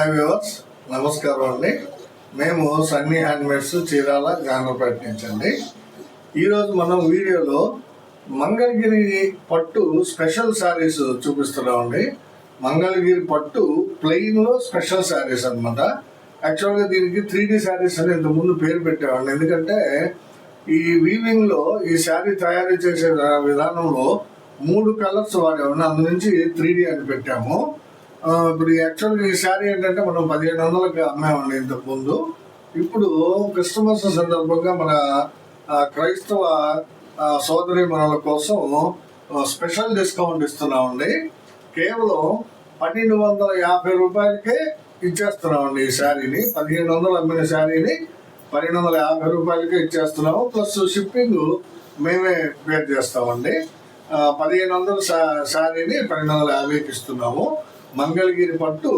Hi viewers, నమస్కారం అండి. మేము సన్నీ హ్యాండ్మేడ్స్ చీరాల జానపేట నుంచి అండి. ఈరోజు మనం వీడియోలో మంగళగిరి పట్టు స్పెషల్ శారీస్ చూపిస్తున్నామండి. మంగళగిరి పట్టు ప్లెయిన్లో స్పెషల్ శారీస్ అనమాట. యాక్చువల్గా దీనికి 3D శారీస్ అని ఇంతకుముందు పేరు పెట్టామండి. ఎందుకంటే ఈ వీవింగ్లో ఈ శారీ తయారు చేసే విధానంలో 3 కలర్స్ వాడేవాడిని, అందు నుంచి 3D అని పెట్టాము. ఇప్పుడు యాక్చువల్గా ఈ శారీ ఏంటంటే మనం 1500కి అమ్మామండి ఇంతకుముందు. ఇప్పుడు క్రిస్టమస్ సందర్భంగా మన క్రైస్తవ సోదరి మనల కోసం స్పెషల్ డిస్కౌంట్ ఇస్తున్నామండి. కేవలం 1250 రూపాయలకే ఇచ్చేస్తున్నామండి ఈ శారీని. 1500 అమ్మిన శారీని 1250 రూపాయలకే ఇచ్చేస్తున్నాము. ప్లస్ షిప్పింగ్ మేమే పే చేస్తామండి. 1500 శారీని 1250కి ఇస్తున్నాము. మంగళగిరి పట్టు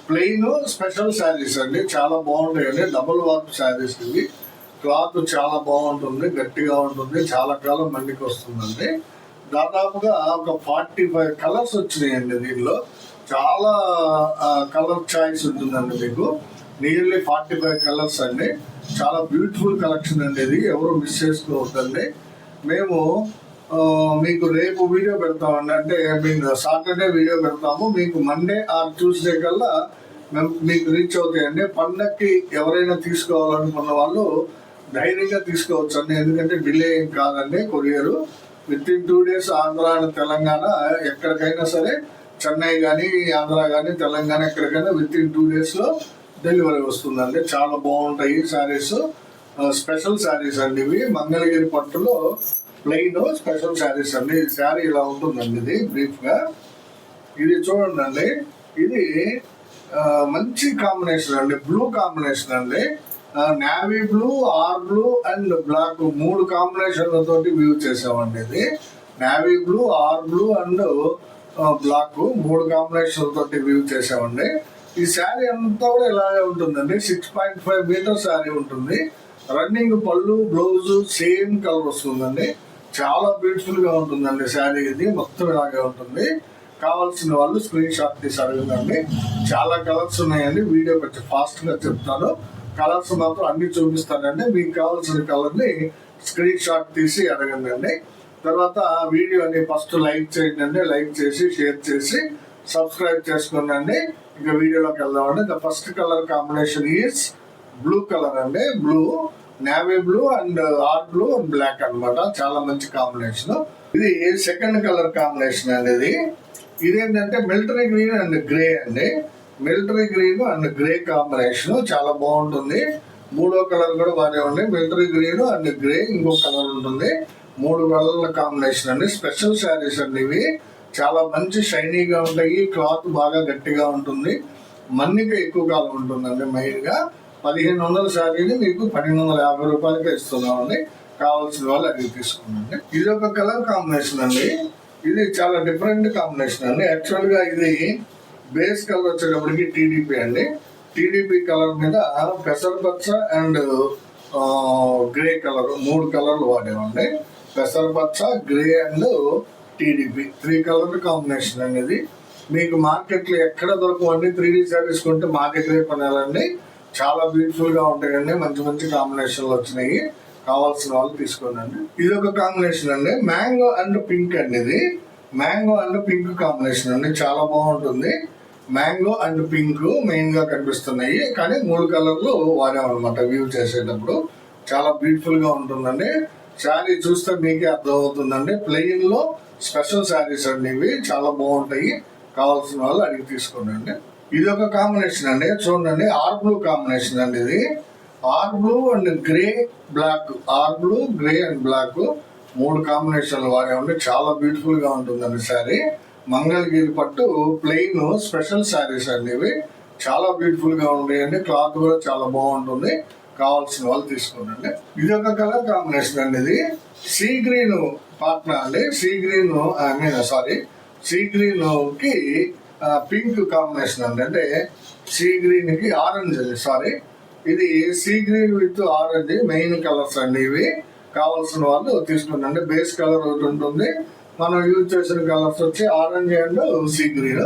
ప్లెయిన్ స్పెషల్ శారీస్ అండి. చాలా బాగుంటాయండి. డబుల్ వర్క్ శారీస్ ఇవి. క్లాత్ చాలా బాగుంటుంది, గట్టిగా ఉంటుంది, చాలా కాలం మందికి వస్తుందండి. దాదాపుగా ఒక 45 కలర్స్ వచ్చినాయండి. దీనిలో చాలా కలర్ చాయిస్ ఉంటుందండి. మీకు నియర్లీ 45 కలర్స్ అండి. చాలా బ్యూటిఫుల్ కలెక్షన్ అండి. ఇది ఎవరు మిస్ చేసుకోవద్దండి. మేము మీకు రేపు వీడియో పెడతామండి. అంటే మేము సాటర్డే వీడియో పెడతాము. మీకు మండే ఆర్ ట్యూస్డే కల్లా మీకు రీచ్ అవుతాయండి. పండక్కి ఎవరైనా తీసుకోవాలనుకున్న వాళ్ళు ధైర్యంగా తీసుకోవచ్చు అండి. ఎందుకంటే డిలే ఏం కాదండి. Courier within 2 days Andhra and Telangana ఎక్కడికైనా సరే, చెన్నై కానీ ఆంధ్ర కానీ తెలంగాణ ఎక్కడికైనా వితిన్ 2 daysలో డెలివరీ వస్తుందండి. చాలా బాగుంటాయి శారీస్. స్పెషల్ శారీస్ అండి ఇవి. మంగళగిరి పట్టులో ప్లెయిన్ స్పెషల్ శారీస్ అండి. ఈ శారీ ఇలా ఉంటుందండి. ఇది బ్రీఫ్గా ఇది చూడండి. ఇది మంచి కాంబినేషన్ అండి. బ్లూ కాంబినేషన్ అండి. Navy blue, R blue and black 3 కాంబినేషన్లతో వ్యూ చేసామండి. ఇది navy blue, R blue and black 3 కాంబినేషన్లతో వ్యూ చేసామండి. ఈ శారీ అంతా కూడా ఇలాగే ఉంటుందండి. 6.5 మీటర్ శారీ ఉంటుంది. రన్నింగ్ పళ్ళు, బ్లౌజ్ సేమ్ కలర్ వస్తుందండి. చాలా బ్యూటిఫుల్ గా ఉంటుందండి శారీ. ఇది మొత్తం ఇలాగే ఉంటుంది. కావాల్సిన వాళ్ళు స్క్రీన్ షాట్ తీసి అడగండి. చాలా కలర్స్ ఉన్నాయండి. వీడియో కొంచెం ఫాస్ట్ గా చెప్తాను. కలర్స్ మాత్రం అన్ని చూపిస్తానండి. మీకు కావాల్సిన కలర్ ని స్క్రీన్ షాట్ తీసి అడగండి. తర్వాత వీడియోని ఫస్ట్ లైక్ చేయండి. లైక్ చేసి షేర్ చేసి సబ్స్క్రైబ్ చేసుకోండి. ఇంకా వీడియోలోకి వెళ్దామండి. The first colour combination is blue colour అండి. Blue, navy blue and R blue and black అనమాట. చాలా మంచి కాంబినేషన్. ఇది సెకండ్ కలర్ కాంబినేషన్ అండి. ఇదేంటంటే మిలిటరీ గ్రీన్ అండ్ గ్రే అండి. Military green and grey combination చాలా బాగుంటుంది. 3వ కలర్ కూడా బాగానే ఉంది. మిలిటరీ గ్రీన్ అండ్ గ్రే ఇంకో కలర్ ఉంటుంది. 3 కలర్ల కాంబినేషన్ అండి. స్పెషల్ శారీస్ అండి ఇవి. చాలా మంచి షైనీగా ఉంటాయి. క్లాత్ బాగా గట్టిగా ఉంటుంది. మన్నిక ఎక్కువ కాలం ఉంటుందండి. మెయిన్గా 1500 శారీని మీకు 1250 రూపాయలకే ఇస్తున్నామండి. కావాల్సిన వాళ్ళు అడిగి తీసుకున్నాండి. ఇది ఒక కలర్ కాంబినేషన్ అండి. ఇది చాలా డిఫరెంట్ కాంబినేషన్ అండి. యాక్చువల్గా ఇది బేస్ కలర్ వచ్చేటప్పటికి టీడీపీ అండి. టీడీపీ కలర్ మీద పెసరపచ్చ అండ్ గ్రే కలర్ 3 కలర్లు వాడేవండి. పెసరపచ్చ, grey and TDP 3 colour combination అండి. ఇది మీకు మార్కెట్లో ఎక్కడ దొరకవండి. 3D శారీస్ కొంటే మా దగ్గరే కొనాలండి. చాలా బ్యూటిఫుల్ గా ఉంటాయండి. మంచి మంచి కాంబినేషన్లు వచ్చినాయి. కావాల్సిన వాళ్ళు తీసుకోండి. ఇది ఒక కాంబినేషన్ అండి. మ్యాంగో అండ్ పింక్ అండి. ఇది మ్యాంగో అండ్ పింక్ కాంబినేషన్ అండి. చాలా బాగుంటుంది. మ్యాంగో అండ్ పింక్ మెయిన్ గా కనిపిస్తున్నాయి, కానీ 3 కలర్లు వాడామన్నమాట వ్యూ చేసేటప్పుడు. చాలా బ్యూటిఫుల్ గా ఉంటుందండి. శారీ చూస్తే మీకే అర్థం అవుతుందండి. ప్లెయిన్ లో స్పెషల్ శారీస్ అండి ఇవి. చాలా బాగుంటాయి. కావాల్సిన వాళ్ళు అడిగి తీసుకోండి. ఇది ఒక కాంబినేషన్ అండి. చూడండి, ఆర్ బ్లూ కాంబినేషన్ అండి. ఇది or blue and grey black, or blue, grey and black 3 కాంబినేషన్లు వాడేవండి. చాలా బ్యూటిఫుల్ గా ఉంటుందండి శారీ. మంగళగిరి పట్టు ప్లెయిన్ స్పెషల్ శారీస్ అండి ఇవి. చాలా బ్యూటిఫుల్ గా ఉంటాయండి. క్లాత్ కూడా చాలా బాగుంటుంది. కావాల్సిన వాళ్ళు తీసుకోండి. ఇది ఒక కలర్ కాంబినేషన్ అండి. ఇది సీ గ్రీన్ పాట్నా అండి. సీ గ్రీన్ సీ గ్రీన్ కి పింక్ కాంబినేషన్ అండి. అంటే సీ గ్రీన్ కి ఆరెంజ్ అండి. ఇది sea green with orange main colours అండి ఇవి. కావాల్సిన వాళ్ళు తీసుకోండి. బేస్ కలర్ ఒకటి ఉంటుంది. మనం యూజ్ చేసిన కలర్స్ వచ్చి ఆరెంజ్ అండ్ సీ గ్రీన్.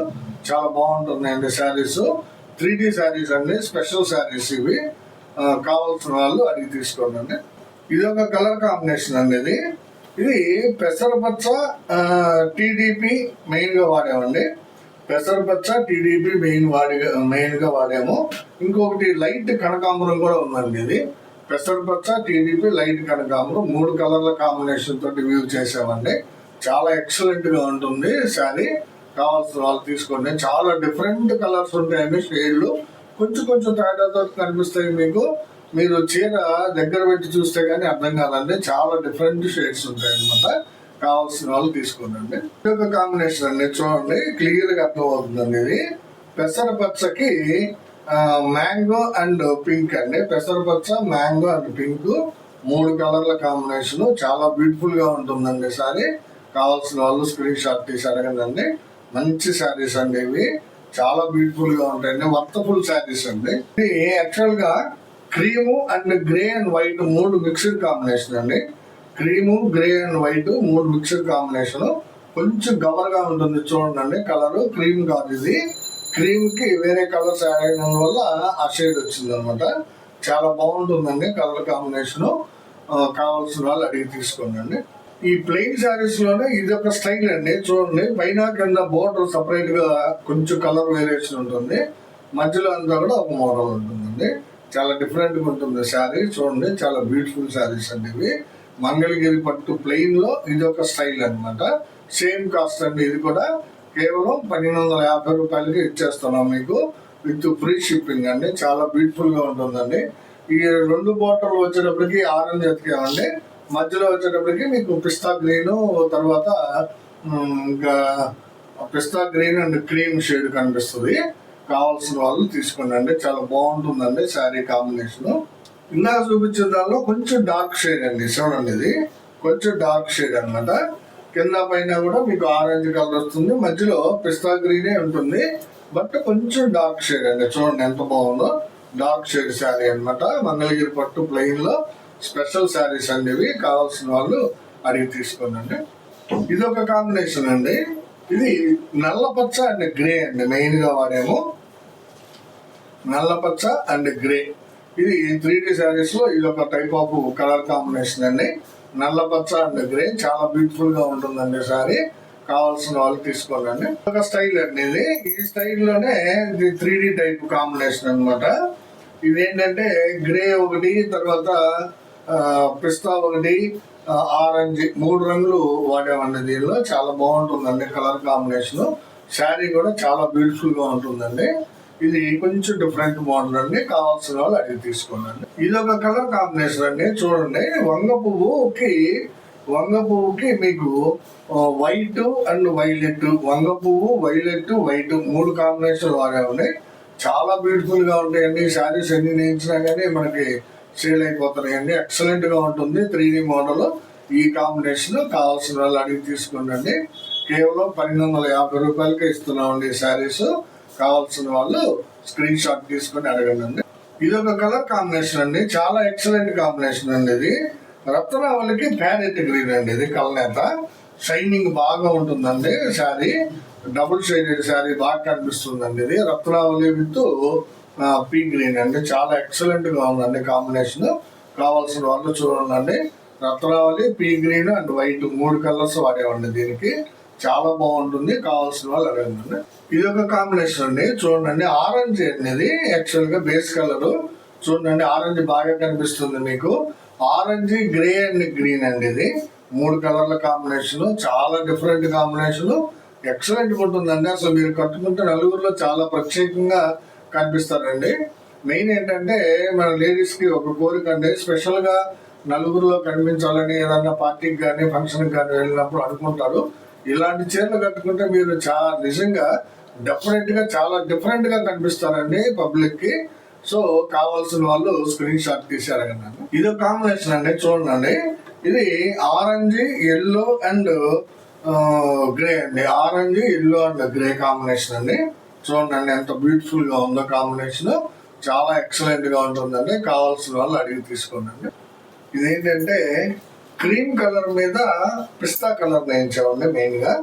చాలా బాగుంటుంది అండి శారీస్. 3D శారీస్ అండి, స్పెషల్ శారీస్ ఇవి. కావాల్సిన వాళ్ళు అడిగి తీసుకోండి. ఇది ఒక కలర్ కాంబినేషన్ అండి. ఇది పెసరపచ్చ టీడీపీ మెయిన్గా వాడామండి. పెసరపచ్చ టీడీపీ మెయిన్గా వాడాము. ఇంకొకటి లైట్ కనకాంబరం కూడా ఉందండి. ఇది పెసరపచ్చ టీడీపీ లైట్ కనకాంబరం 3 కలర్ల కాంబినేషన్ తోటి వ్యూ చేసామండి. చాలా ఎక్సలెంట్గా ఉంటుంది శారీ. కావాల్సిన వాళ్ళు తీసుకోండి. చాలా డిఫరెంట్ కలర్స్ ఉంటాయండి, షేడ్లు కొంచెం తేడాతో కనిపిస్తాయి మీకు. మీరు చీర దగ్గర పెట్టి చూస్తే కానీ అర్థం కాదండి, చాలా డిఫరెంట్ షేడ్స్ ఉంటాయి అన్నమాట. కావాల్సిన వాళ్ళు తీసుకోండి. ఇది ఒక కాంబినేషన్ అండి, చూడండి క్లియర్గా అర్థమవుతుందండి. ఇది పెసరపచ్చకి మ్యాంగో అండ్ పింక్ అండి. పెసరపచ్చ, మ్యాంగో అండ్ పింక్ 3 కలర్ల కాంబినేషన్. చాలా బ్యూటిఫుల్ గా ఉంటుందండి సారీ. కావాల్సిన వాళ్ళు స్క్రీన్ షాట్ తీసి అడగండి. మంచి శారీస్ అండి ఇవి, చాలా బ్యూటిఫుల్ గా ఉంటాయండి. వర్తఫుల్ శారీస్ అండి. ఇది యాక్చువల్ గా cream and grey and white 3 mixed combination అండి. Cream, grey and white 3 mixed combination. కొంచెం గవర్గా ఉంటుంది చూడండి కలర్. క్రీమ్ కాదు ఇది, క్రీమ్ కి వేరే కలర్స్ యాడ్ అయిన వల్ల ఆ షేడ్ వచ్చింది అనమాట. చాలా బాగుంటుందండి కలర్ కాంబినేషన్. కావాల్సిన వాళ్ళు అడిగి తీసుకోండి. ఈ ప్లెయిన్ శారీస్ లోనే ఇది ఒక స్టైల్ అండి, చూడండి పైన కింద బోర్డర్ సపరేట్ గా కొంచెం కలర్ వేరియేషన్ ఉంటుంది, మధ్యలో అంతా కూడా ఒక మోడల్ ఉంటుందండి. చాలా డిఫరెంట్ గా ఉంటుంది శారీ. చూడండి చాలా బ్యూటిఫుల్ శారీస్ అండి ఇవి. మంగళగిరి పట్టు ప్లెయిన్ లో ఇది ఒక స్టైల్ అనమాట. సేమ్ కాస్ట్ అండి. ఇది కూడా కేవలం 1250 రూపాయలకి ఇచ్చేస్తున్నాం మీకు, విత్ ఫ్రీ షిప్పింగ్ అండి. చాలా బ్యూటిఫుల్ గా ఉంటుందండి. ఈ 2 బాటిల్ వచ్చేటప్పటికి ఆరెంజ్ ఎతికామండి, మధ్యలో వచ్చేటప్పటికి మీకు పిస్తా గ్రీన్, తర్వాత ఇంకా పిస్తా గ్రీన్ అండ్ క్రీమ్ షేడ్ కనిపిస్తుంది. కావాల్సిన వాళ్ళు తీసుకోండి. చాలా బాగుంటుందండి శారీ కాంబినేషన్. ఇందాక చూపించిన దానిలో కొంచెం డార్క్ షేడ్ అండి, చూడండి ఇది కొంచెం డార్క్ షేడ్ అనమాట. కింద పైన కూడా మీకు ఆరెంజ్ కలర్ వస్తుంది, మధ్యలో పిస్తా గ్రీనే ఉంటుంది, బట్ కొంచెం డార్క్ షేడ్ అండి. చూడండి ఎంత బాగుందో, డార్క్ షేడ్ శారీ అనమాట. మంగళగిరి పట్టు ప్లెయిన్ లో స్పెషల్ శారీస్ అండి ఇవి. కావాల్సిన వాళ్ళు అడిగి తీసుకోండి. ఇది ఒక కాంబినేషన్ అండి. ఇది నల్లపచ్చ అండ్ గ్రే అండి, మెయిన్ గా వాడేమో నల్లపచ్చ అండ్ గ్రే. ఇది 3D శారీస్ లో ఇది ఒక టైప్ ఆఫ్ కలర్ కాంబినేషన్ అండి. నల్లపచ్చ అండ్ గ్రే చాలా బ్యూటిఫుల్ గా ఉంటుందండి సారీ. కావాల్సిన వాళ్ళు తీసుకోండి. ఒక స్టైల్ అండి ఇది. ఈ స్టైల్లోనే ఇది 3D టైప్ కాంబినేషన్ అనమాట. ఇదేంటంటే గ్రే ఒకటి, తర్వాత పిస్తా ఒకటి, ఆరెంజ్ 3 రంగులు వాడామండి దీనిలో. చాలా బాగుంటుందండి కలర్ కాంబినేషన్. శారీ కూడా చాలా బ్యూటిఫుల్ గా ఉంటుందండి. ఇది కొంచెం డిఫరెంట్ మోడల్ అండి. కావాల్సిన వాళ్ళు అడిగి తీసుకోండి. ఇది ఒక కలర్ కాంబినేషన్ అండి. చూడండి వంగ పువ్వుకి మీకు వైట్ అండ్ వైలెట్, వంగ పువ్వు వైలెట్ వైట్ 3 కాంబినేషన్ వాడామండి. చాలా బ్యూటిఫుల్ గా ఉంటాయండి శారీస్. ఎన్ని నేర్చినా కానీ మనకి సేల్ అయిపోతున్నాయండి. ఎక్సలెంట్ గా ఉంటుంది 3D మోడల్. ఈ కాంబినేషన్ కావాల్సిన వాళ్ళు అడిగి తీసుకోండి. కేవలం 1250 రూపాయలకే ఇస్తున్నామండి శారీస్. కావాల్సిన వాళ్ళు స్క్రీన్ షాట్ తీసుకొని అడగండి. ఇది ఒక కలర్ కాంబినేషన్ అండి, చాలా ఎక్సలెంట్ కాంబినేషన్ అండి. ఇది రత్నావళికి ప్యారెట్ గ్రీన్ అండి. ఇది కలనేత షైనింగ్ బాగా ఉంటుందండి శారీ. డబుల్ షేడెడ్ శారీ బాగా కనిపిస్తుందండి. ఇది రత్నావళి విత్ పీ గ్రీన్ అండి. చాలా ఎక్సలెంట్ గా ఉందండి కాంబినేషన్. కావాల్సిన వాళ్ళు చూడండి. Ratnavali, pea green and white 3 colours వాడేవండి దీనికి. చాలా బాగుంటుంది. కావాల్సిన వాళ్ళు అడగండి. ఇది ఒక కాంబినేషన్ అండి. చూడండి ఆరెంజ్ అనేది యాక్చువల్ గా బేస్ కలర్. చూడండి ఆరెంజ్ బాగా కనిపిస్తుంది మీకు. ఆరెంజ్, గ్రే అండ్ గ్రీన్ అండి. ఇది 3 కలర్ల కాంబినేషన్. చాలా డిఫరెంట్ కాంబినేషన్. ఎక్సలెంట్ ఉంటుందండి. అసలు మీరు కట్టుకుంటే నలుగురిలో చాలా ప్రత్యేకంగా కనిపిస్తారండి. మెయిన్ ఏంటంటే మన లేడీస్ కి ఒక కోరిక అండి, స్పెషల్ గా నలుగురిలో కనిపించాలని ఏదన్నా పార్టీకి కానీ ఫంక్షన్ కానీ వెళ్ళినప్పుడు అనుకుంటారు. ఇలాంటి చీరలు కట్టుకుంటే మీరు చాలా నిజంగా డెఫినెట్ గా చాలా డిఫరెంట్ గా కనిపిస్తారండి పబ్లిక్ కి. సో కావాల్సిన వాళ్ళు స్క్రీన్ షాట్ తీసి అడగండి. ఇది ఒక కాంబినేషన్ అండి. చూడండి ఇది ఆరెంజ్, ఎల్లో అండ్ గ్రే అండి. Orange, yellow and grey combination అండి. చూడండి ఎంత బ్యూటిఫుల్ గా ఉందో కాంబినేషన్. చాలా ఎక్సలెంట్ గా ఉంటుందండి. కావాల్సిన వాళ్ళు అడిగి తీసుకోండి. ఇదేంటంటే క్రీమ్ కలర్ మీద పిస్తా కలర్ వేయించామండి. మెయిన్ గా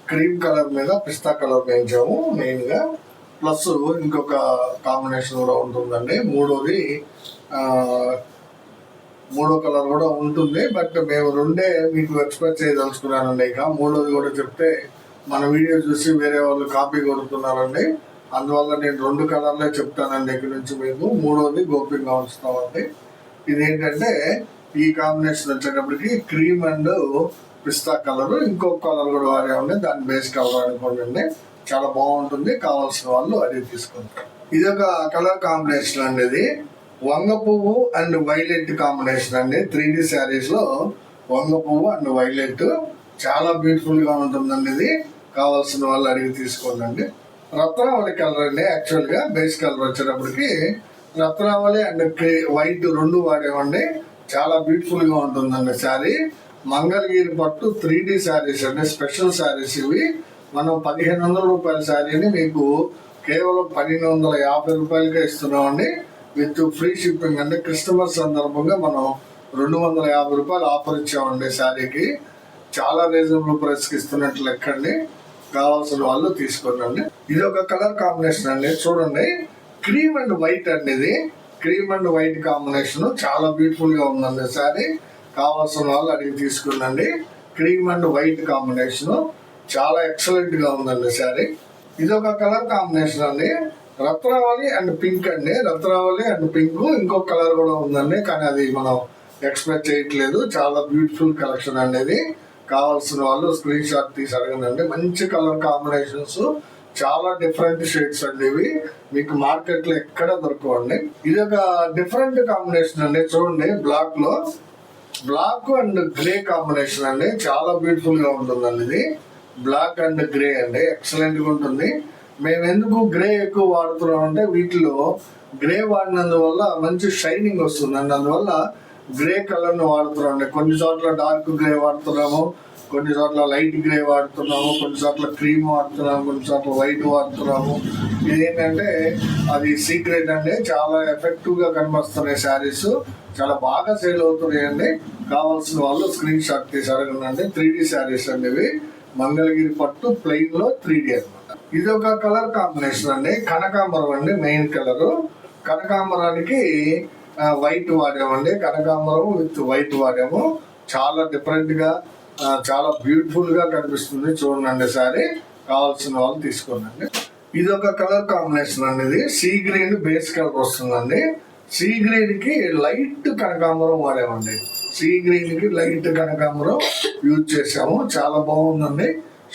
క్రీమ్ కలర్ మీద పిస్తా కలర్ వేయించాము మెయిన్ గా. ప్లస్ ఇంకొక కాంబినేషన్ కూడా ఉంటుందండి. మూడో కలర్ కూడా ఉంటుంది. బట్ మేము రెండే మీకు ఎక్స్ప్రెస్ చేయదలుచుకున్నానండి. ఇక మూడోది కూడా చెప్తే మన వీడియో చూసి వేరే వాళ్ళు కాపీ కొడుతున్నారండి. అందువల్ల నేను 2 కలర్లే చెప్తానండి ఇక్కడ నుంచి మీకు. మూడోది గోప్యంగా ఉంచుతామండి. ఇదేంటంటే ఈ కాంబినేషన్ వచ్చేటప్పటికి క్రీమ్ అండ్ పిస్తా కలర్, ఇంకొక కలర్ కూడా వాడేమండి, దాని బేస్ కలర్ అనుకోండి. చాలా బాగుంటుంది. కావాల్సిన వాళ్ళు అది తీసుకుంటారు. ఇది ఒక కలర్ కాంబినేషన్ అండి. ఇది వంగ పువ్వు అండ్ వైలెట్ కాంబినేషన్ అండి. 3D శారీస్ లో వంగ పువ్వు అండ్ వైలెట్ చాలా బ్యూటిఫుల్ గా ఉంటుందండి. ఇది కావాల్సిన వాళ్ళు అడిగి తీసుకోండి. రత్నావళి కలర్ అండి. యాక్చువల్ గా బేస్ కలర్ వచ్చేటప్పటికి రత్నావళి అండ్ వైట్ 2 వాడేవండి. చాలా బ్యూటిఫుల్ గా ఉంటుందండి శారీ. మంగళగిరి పట్టు 3D శారీస్ అండి. స్పెషల్ శారీస్ ఇవి. మనం 1500 రూపాయల శారీని మీకు కేవలం 1250 రూపాయలకే ఇస్తున్నామండి. విత్ ఫ్రీ షిప్పింగ్ అండి. క్రిస్టమస్ సందర్భంగా మనం 250 రూపాయలు ఆఫర్ ఇచ్చామండి శారీకి. చాలా రీజనబుల్ ప్రైస్ కి ఇస్తున్నట్లు లెక్కండి. కావాల్సిన వాళ్ళు తీసుకోండి. ఇది ఒక కలర్ కాంబినేషన్ అండి. చూడండి, క్రీమ్ అండ్ వైట్ అండి. ఇది క్రీమ్ అండ్ వైట్ కాంబినేషన్ చాలా బ్యూటిఫుల్ గా ఉందండి శారీ. కావాల్సిన వాళ్ళు అడిగి తీసుకుందండి. క్రీమ్ అండ్ వైట్ కాంబినేషన్ చాలా ఎక్సలెంట్ గా ఉందండి శారీ. ఇది ఒక కలర్ కాంబినేషన్ అండి. రత్నావళి అండ్ పింక్ అండి. రత్నావళి అండ్ పింక్ ఇంకొక కలర్ కూడా ఉందండి, కానీ అది మనం ఎక్స్పెక్ట్ చేయట్లేదు. చాలా బ్యూటిఫుల్ కలెక్షన్ అండి. ఇది కావాల్సిన వాళ్ళు స్క్రీన్ షాట్ తీసి అడగండి. మంచి కలర్ కాంబినేషన్స్, చాలా డిఫరెంట్ షేడ్స్ అండి. ఇవి మీకు మార్కెట్ లో ఎక్కడ దొరకవండి. ఇది ఒక డిఫరెంట్ కాంబినేషన్ అండి. చూడండి, బ్లాక్ అండ్ గ్రే కాంబినేషన్ అండి. చాలా బ్యూటిఫుల్ గా ఉంటుందండి. ఇది బ్లాక్ అండ్ గ్రే అండి. ఎక్సలెంట్ గా ఉంటుంది. మేము ఎందుకు గ్రే ఎక్కువ వాడుతున్నాం అంటే వీటిలో గ్రే వాడినందువల్ల మంచి షైనింగ్ వస్తుందండి. అందువల్ల గ్రే కలర్ ని వాడుతున్నాం అండి. కొన్ని చోట్ల డార్క్ గ్రే వాడుతున్నాము, కొన్ని చోట్ల లైట్ గ్రే వాడుతున్నాము, కొన్ని చోట్ల క్రీమ్ వాడుతున్నాము, కొన్ని చోట్ల వైట్ వాడుతున్నాము. ఇదేంటంటే అది సీక్రెట్ అండి. చాలా ఎఫెక్టివ్ గా కనిపిస్తున్నాయి శారీస్, చాలా బాగా సేల్ అవుతున్నాయండి. కావాల్సిన వాళ్ళు స్క్రీన్ షాట్ తీసి అడగండి. 3D శారీస్ అండి ఇవి. మంగళగిరి పట్టు ప్లెయిన్ లో 3D అనమాట. ఇది ఒక కలర్ కాంబినేషన్ అండి. కనకాంబరం అండి. మెయిన్ కలర్ కనకాంబరానికి వైట్ వాడామండి. కనకాంబరం విత్ వైట్ వాడాము. చాలా డిఫరెంట్ గా చాలా బ్యూటిఫుల్ గా కనిపిస్తుంది. చూడండి సారీ. కావాల్సిన వాళ్ళు తీసుకోండి. ఇది ఒక కలర్ కాంబినేషన్ అండి. ఇది సీ గ్రీన్ బేస్ కలర్ వస్తుందండి. సీ గ్రీన్ కి లైట్ కనకాంబరం వాడామండి. సీ గ్రీన్ కి లైట్ కనకాంబరం యూజ్ చేసాము. చాలా బాగుందండి.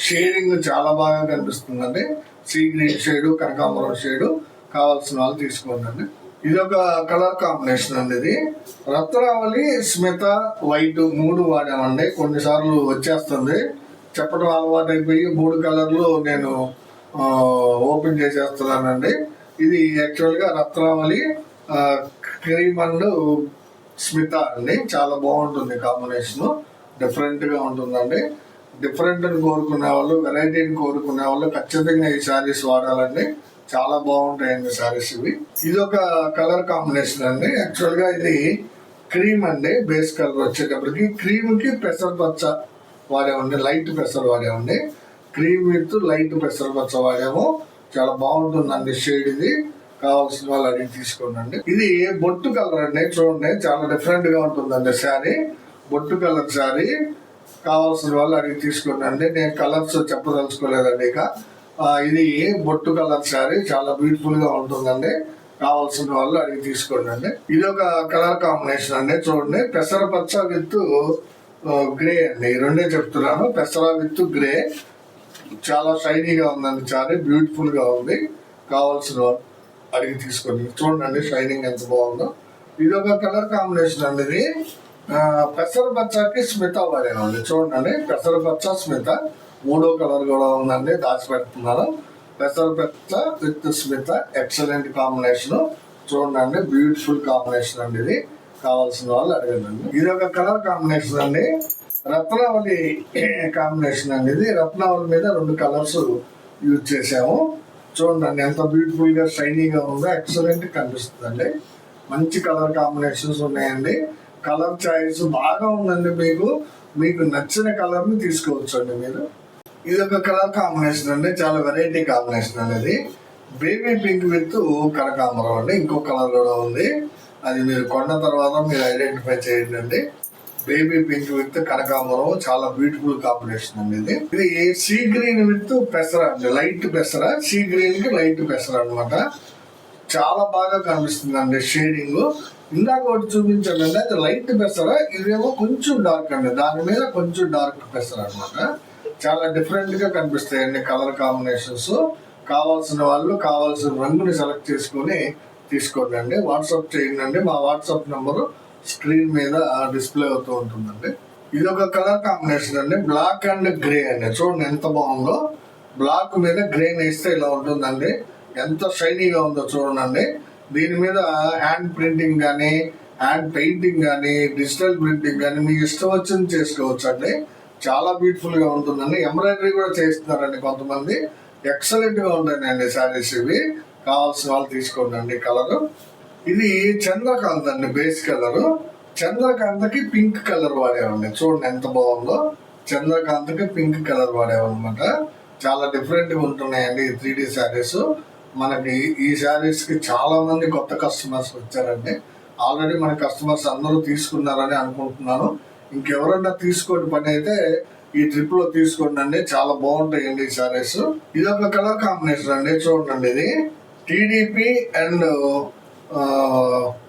షేడింగ్ చాలా బాగా కనిపిస్తుందండి. సీ గ్రీన్ షేడు, కనకాంబరం షేడు. కావాల్సిన వాళ్ళు తీసుకోండి. ఇది ఒక కలర్ కాంబినేషన్ అండి. ఇది రత్నావళి, స్మిత, వైట్ 3 వాడామండి. కొన్నిసార్లు వచ్చేస్తుంది, చెప్పడం అలవాటు అయిపోయి 3 కలర్లు నేను ఓపెన్ చేసేస్తున్నానండి. ఇది యాక్చువల్గా రత్నావళి, క్రీమ్ అండ్ స్మిత అండి. చాలా బాగుంటుంది కాంబినేషన్. డిఫరెంట్గా ఉంటుందండి. డిఫరెంట్ని కోరుకునే వాళ్ళు, వెరైటీని కోరుకునే వాళ్ళు ఖచ్చితంగా ఈ శారీస్ వాడాలండి. చాలా బాగుంటాయండి శారీస్ ఇవి. ఇది ఒక కలర్ కాంబినేషన్ అండి. యాక్చువల్గా ఇది క్రీమ్ అండి. బేస్ కలర్ వచ్చేటప్పటికి క్రీమ్ కి పెసరపచ్చ వాడామండి. లైట్ పెసర్ వాడామండి. క్రీమ్ విత్ లైట్ పెసరపచ్చ వాడాము. చాలా బాగుంటుందండి షేడ్. ఇది కావాల్సిన వాళ్ళు అడిగి తీసుకోండి. ఇది బొట్టు కలర్ అండి. చూడండి, చాలా డిఫరెంట్ గా ఉంటుందండి శారీ. బొట్టు కలర్ శారీ. కావాల్సిన వాళ్ళు అడిగి తీసుకోండి. నేను కలర్స్ చెప్పదలుచుకోలేదండి. ఇక ఇది బొట్టు కలర్ శారీ. చాలా బ్యూటిఫుల్ గా ఉంటుందండి. కావాల్సిన వాళ్ళు అడిగి తీసుకోండి. ఇది ఒక కలర్ కాంబినేషన్ అండి. చూడండి, పెసరపచ్చ విత్ గ్రే అండి. ఈ రెండే చెప్తున్నాను. పెసర విత్ గ్రే. చాలా షైనీగా ఉందండి శారీ. బ్యూటిఫుల్ గా ఉంది. కావాల్సిన వాళ్ళు అడిగి తీసుకోండి. చూడండి షైనింగ్ ఎంత బాగుందో. ఇది ఒక కలర్ కాంబినేషన్ అండి. ఇది పెసరపచ్చకి స్మిత వాడానండి. చూడండి, పెసరపచ్చ స్మిత 3వ కలర్ కూడా ఉందండి. దాచిపెడుతున్నాను. పెసరపచ్చ విత్ స్మిత ఎక్సలెంట్ కాంబినేషన్. చూడండి, బ్యూటిఫుల్ కాంబినేషన్ అండి. ఇది కావాల్సిన వాళ్ళు అడగండి. ఇది ఒక కలర్ కాంబినేషన్ అండి. రత్నావళి కాంబినేషన్ అండి. ఇది రత్నావళి మీద 2 కలర్స్ యూజ్ చేసాము. చూడండి ఎంత బ్యూటిఫుల్ గా షైనీగా ఉందో. ఎక్సలెంట్ కనిపిస్తుందండి. మంచి కలర్ కాంబినేషన్స్ ఉన్నాయండి. కలర్ చాయిస్ బాగా ఉందండి. మీకు నచ్చిన కలర్ ని తీసుకోవచ్చు అండి మీరు. ఇది ఒక కలర్ కాంబినేషన్ అండి. చాలా వెరైటీ కాంబినేషన్ అనేది. బేబీ పింక్ విత్ కనకాంబరం అండి. ఇంకో కలర్ కూడా ఉంది, అది మీరు కొన్న తర్వాత మీరు ఐడెంటిఫై చేయండి అండి. బేబీ పింక్ విత్ కనకాంబరం చాలా బ్యూటిఫుల్ కాంబినేషన్ అండి. ఇది సీ గ్రీన్ విత్ పెసర అండి, లైట్ పెసర, సీ గ్రీన్ కి లైట్ పెసర అనమాట. చాలా బాగా కనిపిస్తుంది అండి షేడింగ్. ఇందాక ఒకటి చూపించానండి, అది లైట్ పెసర, ఇదేమో కొంచెం డార్క్ అండి, దాని మీద కొంచెం డార్క్ పెసర అనమాట. చాలా డిఫరెంట్ గా కనిపిస్తాయండి కలర్ కాంబినేషన్స్. కావాల్సిన వాళ్ళు కావాల్సిన రంగుని సెలెక్ట్ చేసుకొని తీసుకోండి అండి. వాట్సాప్ చేయండి. మా వాట్సాప్ నెంబరు స్క్రీన్ మీద డిస్ప్లే అవుతూ ఉంటుందండి. ఇది ఒక కలర్ కాంబినేషన్ అండి, బ్లాక్ అండ్ గ్రే అండి. చూడండి ఎంత బాగుందో, బ్లాక్ మీద గ్రే వేస్తే ఇలా ఉంటుందండి. ఎంత షైనీగా ఉందో చూడండి. దీని మీద హ్యాండ్ ప్రింటింగ్ కానీ, హ్యాండ్ పెయింటింగ్ కానీ, డిజిటల్ ప్రింటింగ్ కానీ మీకు ఇష్టం వచ్చింది చేసుకోవచ్చు అండి. చాలా బ్యూటిఫుల్ గా ఉంటుందండి. ఎంబ్రాయిడరీ కూడా చేస్తున్నారండి కొంతమంది. ఎక్సలెంట్ గా ఉంటాయండి శారీస్ ఇవి. కావాల్సిన వాళ్ళు తీసుకోండి అండి. కలర్ ఇది చంద్రకాంత్ అండి, బేస్ కలర్. చంద్రకాంతకి పింక్ కలర్ వాడేవండి. చూడండి ఎంత బాగుందో, చంద్రకాంతకి పింక్ కలర్ వాడేవన్నమాట. చాలా డిఫరెంట్ గా ఉంటున్నాయండి ఈ 3D శారీస్. మనకి ఈ శారీస్ కి చాలా మంది కొత్త కస్టమర్స్ వచ్చారండి. ఆల్రెడీ మన కస్టమర్స్ అందరూ తీసుకున్నారని అనుకుంటున్నాను. ఇంకెవరన్నా తీసుకోండి పని అయితే ఈ ట్రిప్ లో తీసుకోండి అండి, చాలా బాగుంటాయండి ఈ శారీస్. ఇది ఒక కలర్ కాంబినేషన్ అండి. చూడండి, ఇది టీడీపీ అండ్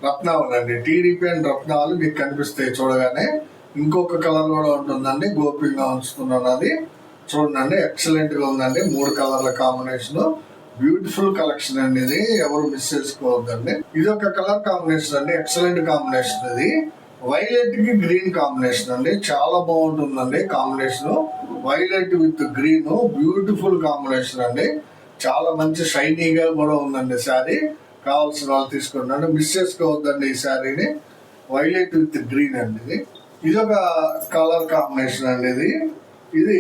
రత్నావళి అండి. టీడీపీ అండ్ రత్నావళి మీకు కనిపిస్తాయి చూడగానే. ఇంకొక కలర్ కూడా ఉంటుందండి, గోపింగా ఉంచుతున్నాను అది. చూడండి ఎక్సలెంట్ గా ఉందండి. 3 కలర్ల కాంబినేషన్, బ్యూటిఫుల్ కలెక్షన్ అండి. ఇది ఎవరు మిస్ చేసుకోవద్దండి. ఇది ఒక కలర్ కాంబినేషన్ అండి, ఎక్సలెంట్ కాంబినేషన్. ఇది వైలెట్ కి గ్రీన్ కాంబినేషన్ అండి, చాలా బాగుంటుందండి combination. Violet with green, beautiful combination అండి. చాలా మంచి షైనీగా కూడా ఉందండి శారీ. కావాల్సిన వాళ్ళు తీసుకోండి అండి, మిస్ చేసుకోవద్దండి ఈ శారీని. వైలెట్ విత్ గ్రీన్ అండి. ఇది ఒక కలర్ కాంబినేషన్ అండి. ఇది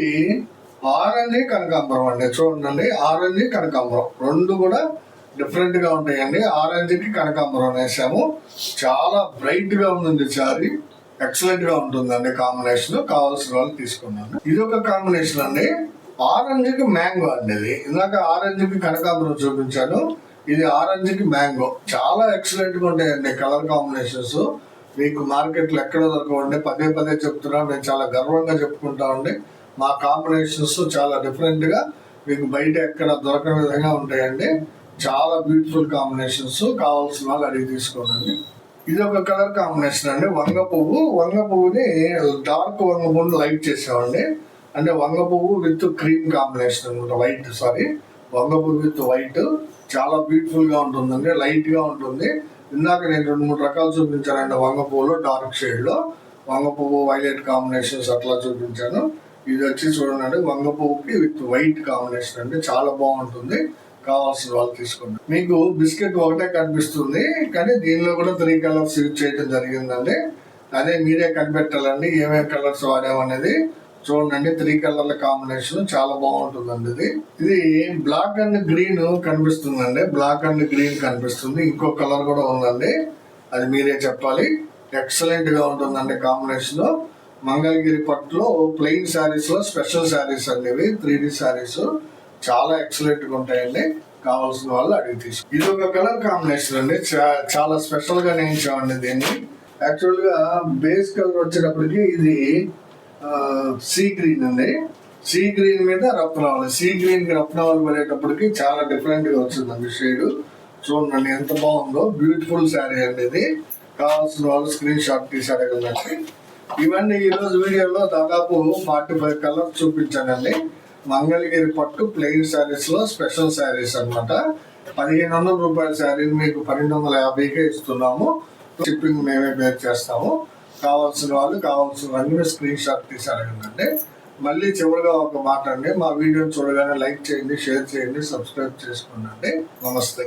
ఆరెంజ్ కనకాంబరం అండి. చూడండి, ఆరెంజ్ కనకాంబరం రెండు కూడా డిఫరెంట్ గా ఉంటాయండి. ఆరెంజ్ కి కనకాంబరం వేసాము. చాలా బ్రైట్ గా ఉందండి శారీ, ఎక్సలెంట్ గా ఉంటుందండి కాంబినేషన్. కావాల్సిన వాళ్ళు తీసుకున్నాను. ఇది ఒక కాంబినేషన్ అండి, ఆరెంజ్ కి మ్యాంగో అండి. ఇది ఇందాక ఆరెంజ్ కి కనకాంబరం చూపించాను, ఇది ఆరెంజ్ కి మ్యాంగో. చాలా ఎక్సలెంట్ గా ఉంటాయండి కలర్ కాంబినేషన్స్. మీకు మార్కెట్ లో ఎక్కడ దొరకవండి, పదే పదే చెప్తున్నా, మేము చాలా గర్వంగా చెప్పుకుంటామండి. మా కాంబినేషన్స్ చాలా డిఫరెంట్ గా మీకు బయట ఎక్కడ దొరకని విధంగా ఉంటాయండి. చాలా బ్యూటిఫుల్ కాంబినేషన్స్. కావాల్సిన వాళ్ళు అడిగి తీసుకోండి. ఇది ఒక కలర్ కాంబినేషన్ అండి, వంగ పువ్వు. వంగ పువ్వుని డార్క్ వంగ పువ్వుని లైట్ చేసామండి. అంటే వంగ పువ్వు విత్ క్రీమ్ కాంబినేషన్ అనమాట. వైట్, సారీ, వంగ పువ్వు విత్ వైట్. చాలా బ్యూటిఫుల్ గా ఉంటుందండి, లైట్ గా ఉంటుంది. ఇందాక నేను 2-3 రకాలు చూపించానండి వంగ పువ్వులో, డార్క్ షేడ్ లో. వంగ పువ్వు వైలెట్ కాంబినేషన్స్ అట్లా చూపించాను. ఇది వచ్చి చూడండి, వంగ పువ్వుకి విత్ వైట్ కాంబినేషన్ అండి, చాలా బాగుంటుంది. కావాల్సిన వాళ్ళు తీసుకోండి. మీకు బిస్కెట్ ఒకటే కనిపిస్తుంది, కానీ దీనిలో కూడా 3 కలర్స్ యూజ్ చేయడం జరిగిందండి. అదే మీరే కనిపెట్టాలండి ఏమేమి కలర్స్ వాడామనేది. చూడండి, 3 కలర్ల కాంబినేషన్ చాలా బాగుంటుందండి. ఇది బ్లాక్ అండ్ గ్రీన్ కనిపిస్తుందండి, బ్లాక్ అండ్ గ్రీన్ కనిపిస్తుంది. ఇంకో కలర్ కూడా ఉందండి, అది మీరే చెప్పాలి. ఎక్సలెంట్ గా ఉంటుందండి కాంబినేషన్. మంగళగిరి పట్టులో ప్లెయిన్ శారీస్ లో స్పెషల్ శారీస్ అండి ఇవి, 3D శారీస్. చాలా ఎక్సలెంట్ గా ఉంటాయండి. కావాల్సిన వాళ్ళు అడిగి తీసుకో. ఇది ఒక కలర్ కాంబినేషన్ అండి, చాలా స్పెషల్ గా నేర్చామండి దీన్ని. యాక్చువల్ గా బేస్ కలర్ వచ్చేటప్పటికి ఇది సీ గ్రీన్ అండి. సీ గ్రీన్ మీద రత్నావళి, సీ గ్రీన్ కి రత్నావళి పడేటప్పటికి చాలా డిఫరెంట్ గా వచ్చిందండి షేడ్. చూడండి ఎంత బాగుందో, బ్యూటిఫుల్ శారీ అండి ఇది. కావాల్సిన వాళ్ళు స్క్రీన్ షాట్ తీసి అడగండి. ఇవన్నీ ఈ రోజు వీడియోలో దాదాపు 45 కలర్స్ చూపించానండి. మంగళగిరి పట్టు ప్లెయిన్ శారీస్ లో స్పెషల్ శారీస్ అనమాట. 1500 రూపాయల శారీని మీకు 1250కే ఇస్తున్నాము. షిప్పింగ్ మేమే బేర్ చేస్తాము. కావాల్సిన వాళ్ళు కావాల్సిన స్క్రీన్ షాట్ తీసి అడగండి. మళ్ళీ చివరిగా ఒక మాట అండి, మా వీడియోని చూడగానే లైక్ చేయండి, షేర్ చేయండి, సబ్స్క్రైబ్ చేసుకోండి. నమస్తే.